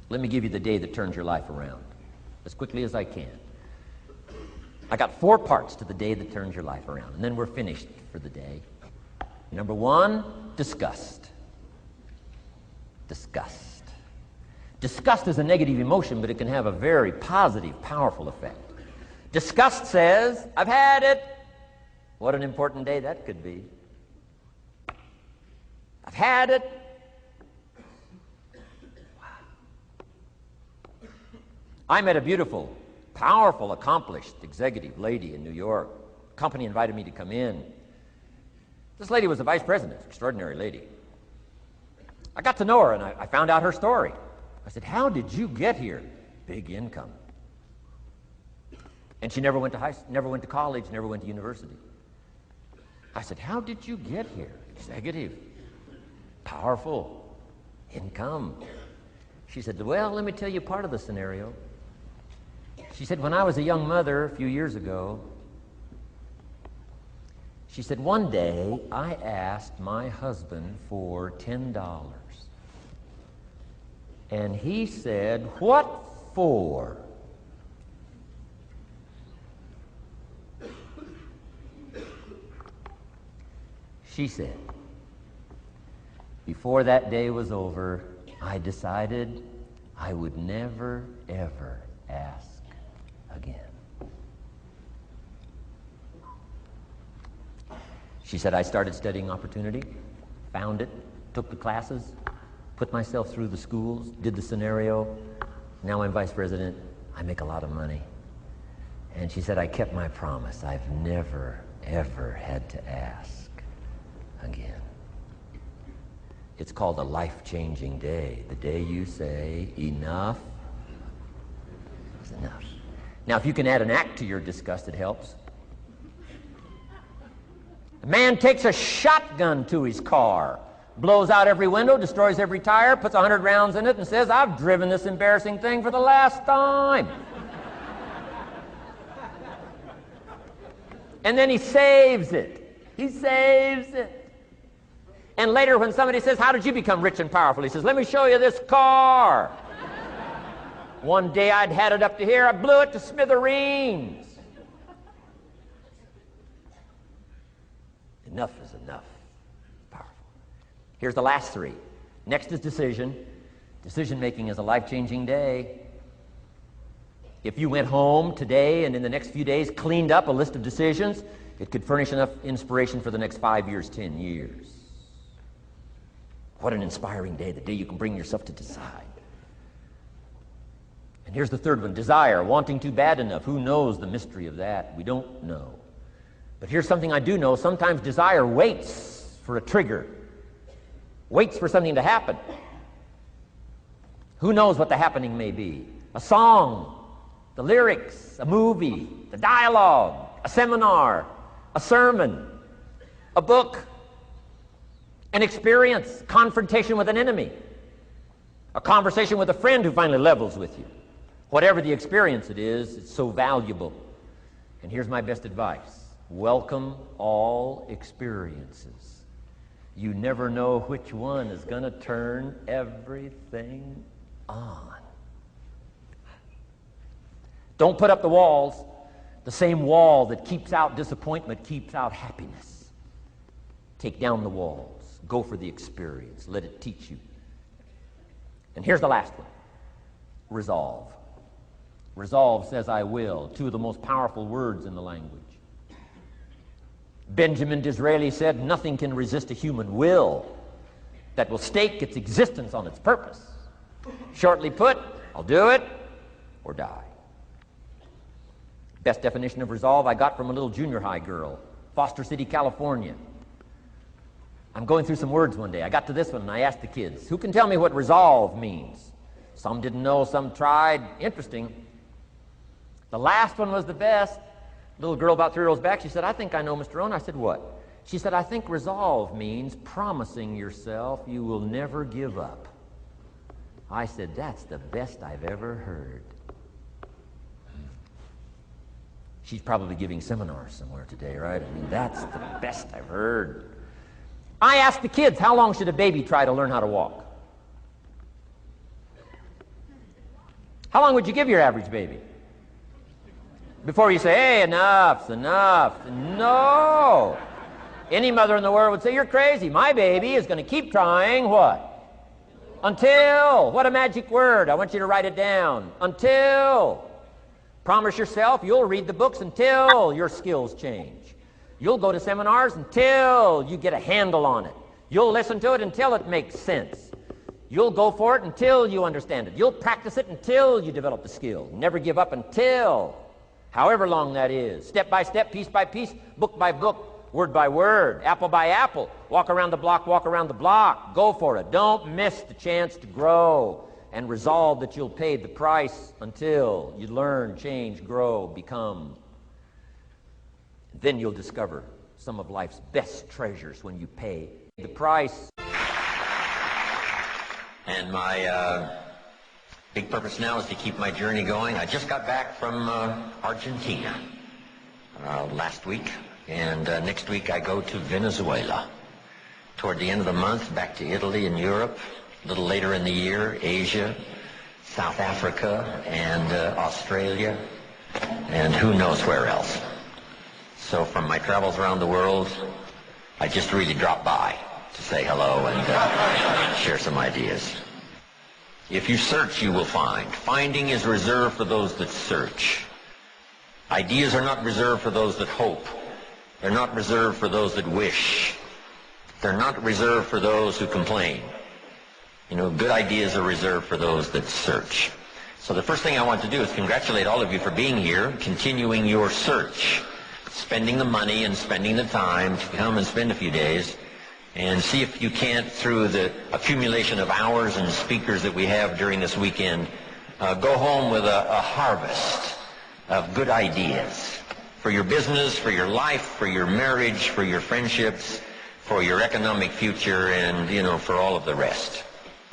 Let me give you the day that turns your life around, as quickly as I can. I got 4 parts to the day that turns your life around, and then we're finished for the day. Number 1, disgust. Disgust. Disgust is a negative emotion, but it can have a very positive, powerful effect. Disgust says, I've had it. What an important day that could be. I've had it. Wow. I met a beautiful, powerful, accomplished executive lady in New York. The company invited me to come in. This lady was a vice president, extraordinary lady. I got to know her, and I found out her story. I said, how did you get here? Big income. And she never went to college, never went to university. I said, how did you get here? Executive, powerful, income. She said, well, let me tell you part of the scenario. She said, when I was a young mother a few years ago, she said, one day I asked my husband for $10. And he said, what for? She said, before that day was over, I decided I would never, ever ask again. She said, I started studying opportunity, found it, took the classes, put myself through the schools, did the scenario. Now I'm vice president. I make a lot of money. And she said, I kept my promise. I've never, ever had to ask again. It's called a life-changing day. The day you say, enough is enough. Now, if you can add an act to your disgust, it helps. A man takes a shotgun to his car, blows out every window, destroys every tire, puts 100 rounds in it, and says, I've driven this embarrassing thing for the last time. And then he saves it. He saves it. And later when somebody says, how did you become rich and powerful? He says, let me show you this car. One day I'd had it up to here, I blew it to smithereens. Enough is enough. Powerful. Here's the last 3. Next is decision. Decision making is a life-changing day. If you went home today and in the next few days cleaned up a list of decisions, it could furnish enough inspiration for the next 5 years, 10 years. What an inspiring day, the day you can bring yourself to decide. And here's the 3rd one, desire, wanting too bad enough. Who knows the mystery of that? We don't know. But here's something I do know. Sometimes desire waits for a trigger, waits for something to happen. Who knows what the happening may be? A song, the lyrics, a movie, the dialogue, a seminar, a sermon, a book, an experience, confrontation with an enemy, a conversation with a friend who finally levels with you. Whatever the experience it is, it's so valuable. And here's my best advice. Welcome all experiences. You never know which one is going to turn everything on. Don't put up the walls. The same wall that keeps out disappointment keeps out happiness. Take down the walls. Go for the experience. Let it teach you. And here's the last one. Resolve. Resolve says, I will. 2 of the most powerful words in the language. Benjamin Disraeli said, nothing can resist a human will that will stake its existence on its purpose. Shortly put, I'll do it or die. Best definition of resolve I got from a little junior high girl, Foster City, California. I'm going through some words one day. I got to this one and I asked the kids, who can tell me what resolve means? Some didn't know, some tried. Interesting. The last one was the best. Little girl about 3 rows back, she said, I think I know, Mr. Rohn. I said, what? She said, I think resolve means promising yourself you will never give up. I said, that's the best I've ever heard. She's probably giving seminars somewhere today, right? I mean, that's the best I've heard. I asked the kids, how long should a baby try to learn how to walk? How long would you give your average baby? Before you say, hey, enough's enough. No. Any mother in the world would say, you're crazy. My baby is going to keep trying what? Until. What a magic word. I want you to write it down. Until. Promise yourself you'll read the books until your skills change. You'll go to seminars until you get a handle on it. You'll listen to it until it makes sense. You'll go for it until you understand it. You'll practice it until you develop the skill. Never give up until, however long that is. Step by step, piece by piece, book by book, word by word, apple by apple. Walk around the block, walk around the block. Go for it. Don't miss the chance to grow, and resolve that you'll pay the price until you learn, change, grow, become. Then you'll discover some of life's best treasures when you pay the price. And my big purpose now is to keep my journey going. I just got back from Argentina last week, and next week I go to Venezuela. Toward the end of the month, back to Italy and Europe. A little later in the year, Asia, South Africa, and Australia, and who knows where else. So from my travels around the world, I just really dropped by to say hello and share some ideas. If you search, you will find. Finding is reserved for those that search. Ideas are not reserved for those that hope. They're not reserved for those that wish. They're not reserved for those who complain. You know, good ideas are reserved for those that search. So the first thing I want to do is congratulate all of you for being here, continuing your search, spending the money and spending the time to come and spend a few days, and see if you can't, through the accumulation of hours and speakers that we have during this weekend, go home with a harvest of good ideas for your business, for your life, for your marriage, for your friendships, for your economic future, and, you know, for all of the rest.